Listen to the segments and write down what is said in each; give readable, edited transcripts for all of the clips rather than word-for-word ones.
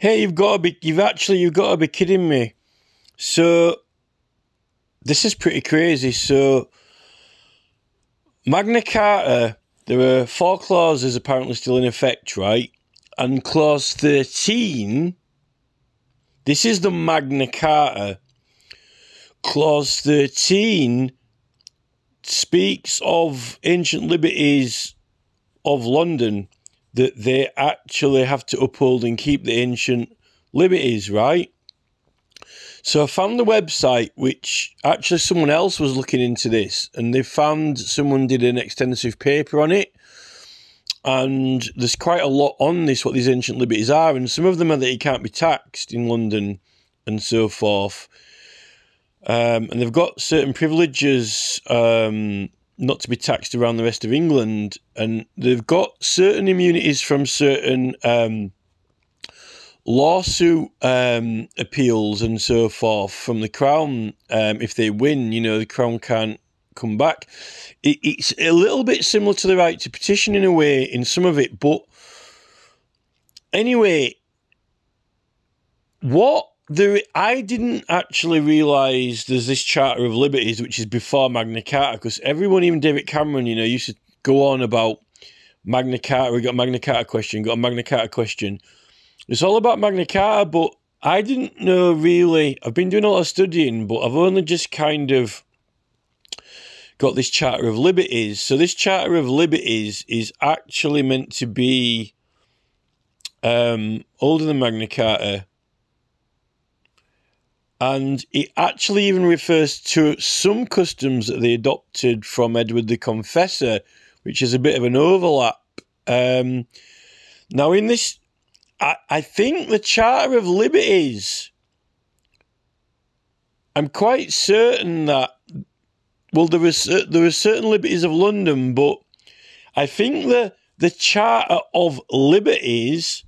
Hey, you've got to be kidding me. So, this is pretty crazy. So, Magna Carta, there are 4 clauses apparently still in effect, right? And clause 13, this is the Magna Carta. Clause 13 speaks of ancient liberties of London, that they actually have to uphold and keep the ancient liberties, right? So I found the website, which actually someone else was looking into this, and they found someone did an extensive paper on it, and there's quite a lot on this, what these ancient liberties are, and some of them are that you can't be taxed in London and so forth. And they've got certain privileges not to be taxed around the rest of England, and they've got certain immunities from certain lawsuit appeals and so forth from the Crown. If they win, you know, the Crown can't come back. It's a little bit similar to the right to petition in a way, in some of it, but anyway, I didn't actually realise there's this Charter of Liberties, which is before Magna Carta, because everyone, even David Cameron, you know, used to go on about Magna Carta. We got a Magna Carta question, got a Magna Carta question. It's all about Magna Carta, but I didn't know really. I've been doing a lot of studying, but I've only just kind of got this Charter of Liberties. So this Charter of Liberties is actually meant to be older than Magna Carta. And it actually even refers to some customs that they adopted from Edward the Confessor, which is a bit of an overlap. Now, in this, I think the Charter of Liberties, I'm quite certain that, well, there were certain liberties of London, but I think the Charter of Liberties,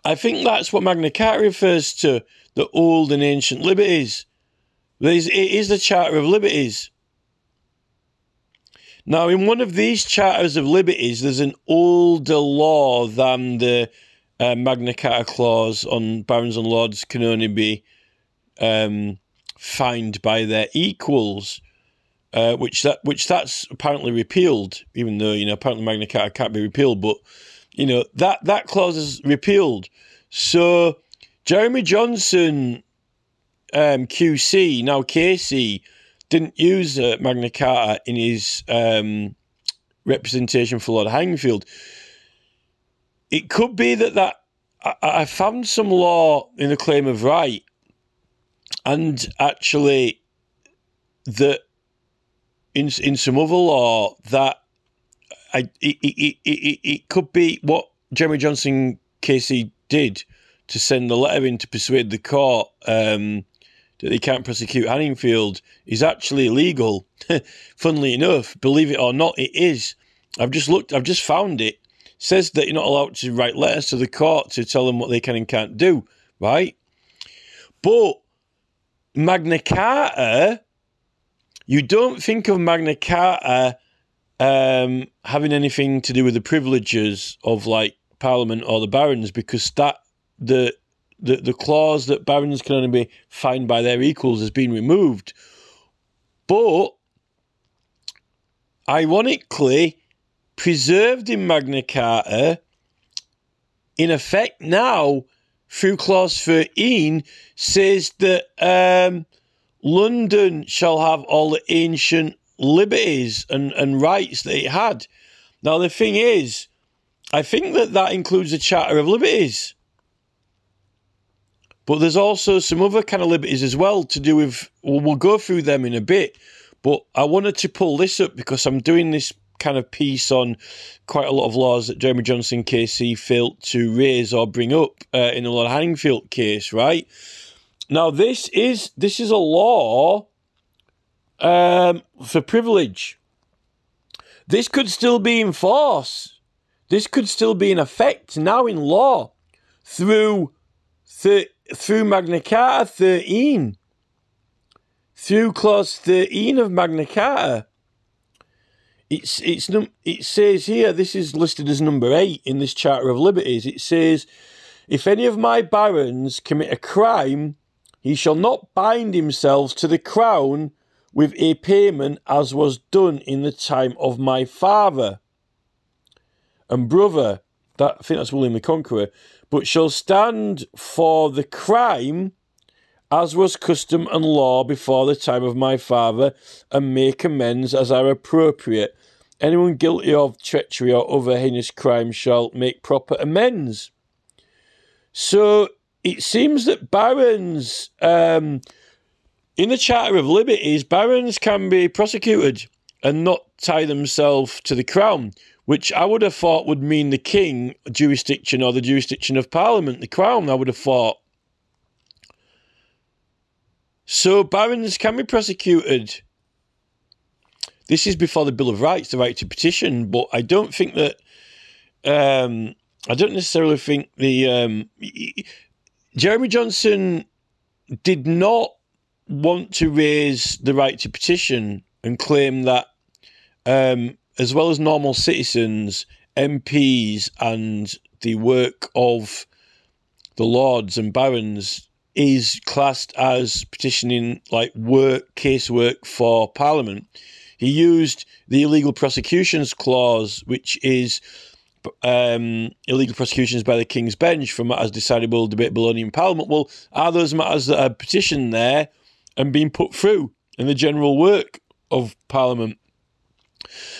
I think that's what Magna Carta refers to. The old and ancient liberties. It is the Charter of Liberties. Now, in one of these Charters of Liberties, there's an older law than the Magna Carta clause on barons and lords can only be fined by their equals, which that's apparently repealed, even though, you know, apparently Magna Carta can't be repealed, but, you know, that clause is repealed. So Jeremy Johnson, QC, now KC, didn't use Magna Carta in his representation for Lord Hangfield. It could be that I found some law in the claim of right, and actually that in some other law that it could be what Jeremy Johnson KC did, to send a letter in to persuade the court that they can't prosecute Hanningfield, is actually illegal. Funnily enough, believe it or not, it is. I've just found it. It says that you're not allowed to write letters to the court to tell them what they can and can't do, right? But Magna Carta, you don't think of Magna Carta having anything to do with the privileges of, like, Parliament or the barons, because that the clause that barons can only be fined by their equals has been removed. But ironically, preserved in Magna Carta, in effect now, through clause 13, says that London shall have all the ancient liberties and rights that it had. Now, the thing is, I think that includes the Charter of Liberties. But there's also some other kind of liberties as well to do with, well, we'll go through them in a bit. But I wanted to pull this up because I'm doing this kind of piece on quite a lot of laws that Jeremy Johnson KC failed to raise or bring up in the Lord Hanningfield case, right? Now, this is a law for privilege. This could still be in force. This could still be in effect now in law through Magna Carta 13, through clause 13 of Magna Carta. It says here, this is listed as number 8 in this Charter of Liberties. It says if any of my barons commit a crime, he shall not bind himself to the crown with a payment as was done in the time of my father and brother, I think that's William the Conqueror, but shall stand for the crime as was custom and law before the time of my father, and make amends as are appropriate. Anyone guilty of treachery or other heinous crime shall make proper amends. So it seems that barons, in the Charter of Liberties, barons can be prosecuted and not tie themselves to the crown, which I would have thought would mean the king jurisdiction or the jurisdiction of Parliament, the crown, I would have thought. So barons can be prosecuted. This is before the Bill of Rights, the right to petition, but I don't think that, I don't necessarily think the, Jeremy Johnson did not want to raise the right to petition and claim that, as well as normal citizens, MPs and the work of the lords and barons is classed as petitioning, like casework for Parliament. He used the illegal prosecutions clause, which is illegal prosecutions by the King's Bench for matters decidable, debatable only in Parliament. Well, are those matters that are petitioned there and being put through in the general work of Parliament?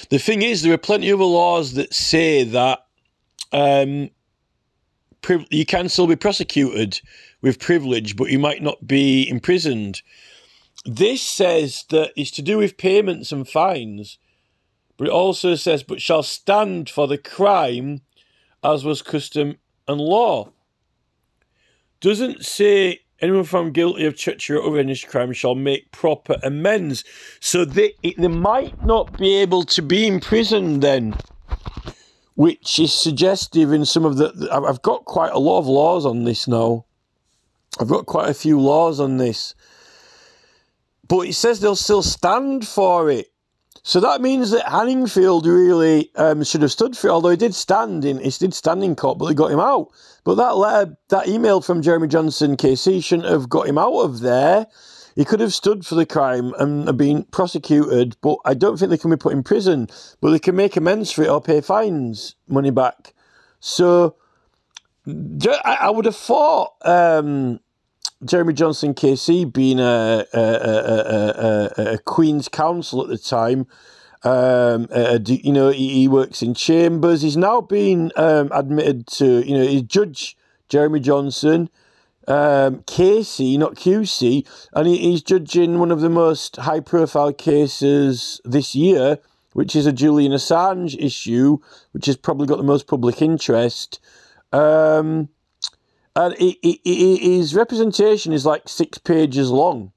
The thing is, there are plenty of other laws that say that you can still be prosecuted with privilege, but you might not be imprisoned. This says that it's to do with payments and fines, but it also says, but shall stand for the crime as was custom and law. Doesn't say anyone found guilty of treachery or other heinous crime shall make proper amends. So they might not be able to be imprisoned then, which is suggestive in some of the... I've got quite a lot of laws on this now. I've got quite a few laws on this. But it says they'll still stand for it. So that means that Hanningfield really should have stood for it, although he did stand in court, but they got him out. But that letter, that email from Jeremy Johnson KC shouldn't have got him out of there. He could have stood for the crime and been prosecuted, but I don't think they can be put in prison. But they can make amends for it or pay fines, money back. So I would have thought Jeremy Johnson KC, being a Queen's Counsel at the time, you know, he works in chambers. He's now been admitted to, you know, he's Judge Jeremy Johnson, KC, not QC, and he's judging one of the most high-profile cases this year, which is a Julian Assange issue, which has probably got the most public interest. And his representation is like 6 pages long,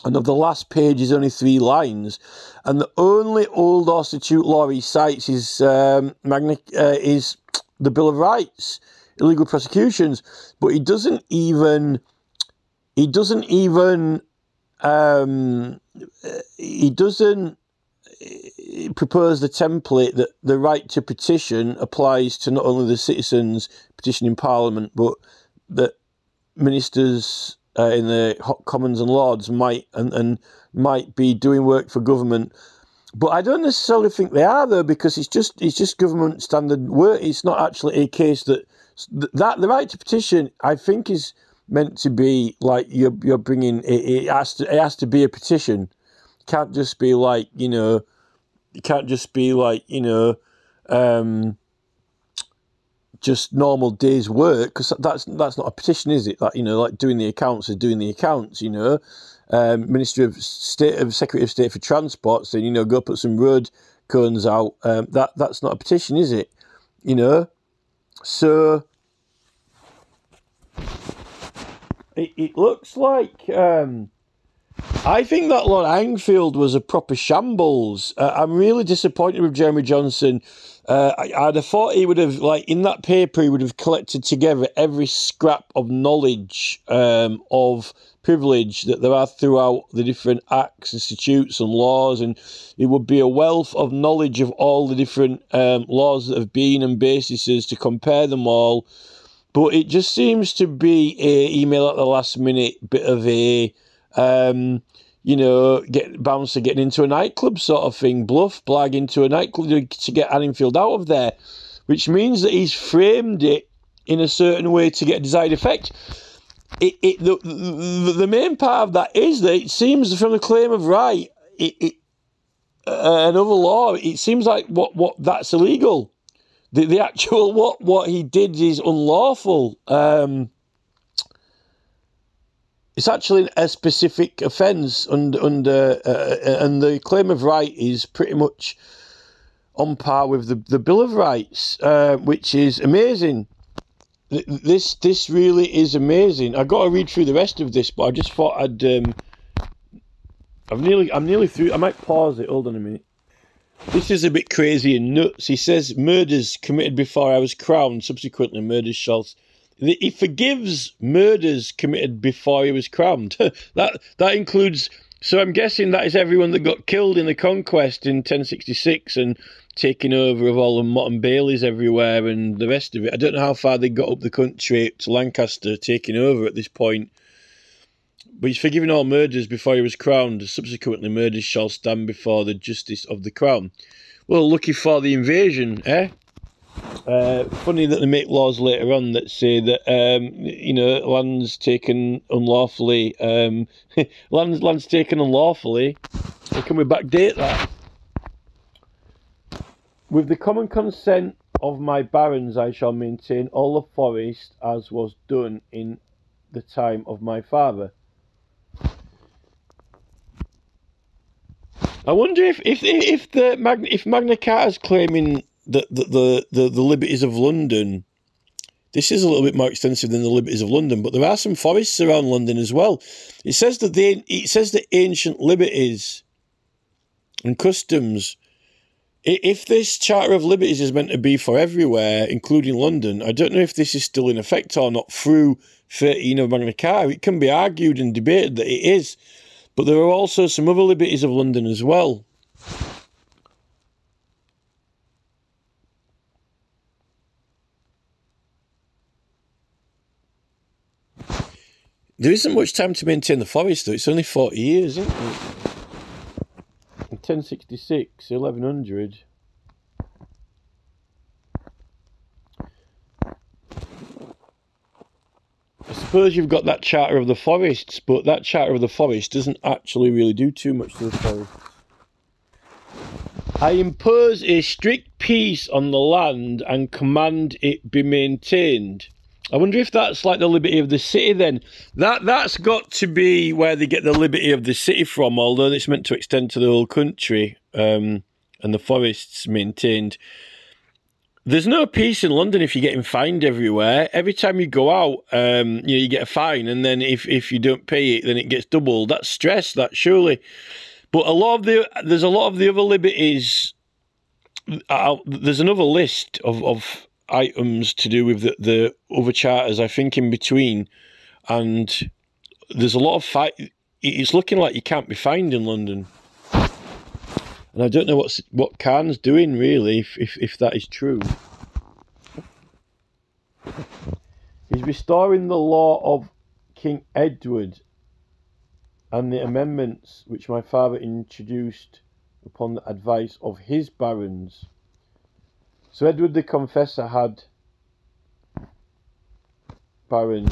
and of the last page is only 3 lines. And the only Old Institute law he cites is is the Bill of Rights, illegal prosecutions. But he doesn't even propose the template that the right to petition applies to not only the citizens petitioning Parliament, but that ministers in the Commons and Lords might be doing work for government. But I don't necessarily think they are, though, because it's just government standard work. It's not actually a case that the right to petition, I think, is meant to be like you're bringing it has to be a petition. It can't just be like, you know, just normal day's work, because that's not a petition, is it? Like, you know, like doing the accounts is doing the accounts, you know. Minister of State, Secretary of State for Transport saying, you know, go put some road cones out. That's not a petition, is it? You know. So it looks like I think that Lord Hanningfield was a proper shambles. I'm really disappointed with Jeremy Johnson. I'd have thought he would have, like, in that paper, he would have collected together every scrap of knowledge of privilege that there are throughout the different acts, institutes and laws, and it would be a wealth of knowledge of all the different laws that have been and bases to compare them all. But it just seems to be a email at the last minute, bit of a, you know, bouncer getting into a nightclub sort of thing, bluff, blag into a nightclub to get Anningfield out of there, which means that he's framed it in a certain way to get a desired effect. The main part of that is that it seems from the claim of right, another law, it seems like what that's illegal. The actual what he did is unlawful. It's actually a specific offence under and the claim of right is pretty much on par with the Bill of Rights, which is amazing. This really is amazing. I got to read through the rest of this, but I just thought I'm nearly through. I might pause it. Hold on a minute. This is a bit crazy and nuts. He says, murders committed before I was crowned, subsequently murders shall... He forgives murders committed before he was crowned. that includes... So I'm guessing that is everyone that got killed in the conquest in 1066 and taking over of all the Motte and Baileys everywhere and the rest of it. I don't know how far they got up the country to Lancaster taking over at this point. But he's forgiven all murders before he was crowned. Subsequently, murders shall stand before the justice of the crown. Well, lucky for the invasion, eh? Funny that they make laws later on that say that, you know, lands taken unlawfully, lands taken unlawfully. So can we backdate that? With the common consent of my barons, I shall maintain all the forest as was done in the time of my father. I wonder if Magna Carta is claiming that the liberties of London, this is a little bit more extensive than the liberties of London, but there are some forests around London as well. It says that the ancient liberties and customs. If this Charter of Liberties is meant to be for everywhere, including London, I don't know if this is still in effect or not through 13 of Magna Carta. It can be argued and debated that it is. But there are also some other liberties of London as well. There isn't much time to maintain the forest, though. It's only 40 years, isn't it? In 1066, 1100... I suppose you've got that Charter of the Forests, but that Charter of the Forest doesn't actually really do too much to the forest. I impose a strict peace on the land and command it be maintained. I wonder if that's like the liberty of the city then. That's got to be where they get the liberty of the city from, although it's meant to extend to the whole country, and the forests maintained. There's no peace in London if you're getting fined everywhere. Every time you go out, you know, you get a fine, and then if you don't pay it, then it gets doubled. That's stress, that surely. But there's a lot of the other liberties. There's another list of items to do with the other charters, I think, in between, and there's a lot of fight. It's looking like you can't be fined in London. And I don't know what Khan's doing, really, if that is true. He's restoring the law of King Edward and the amendments which my father introduced upon the advice of his barons. So Edward the Confessor had barons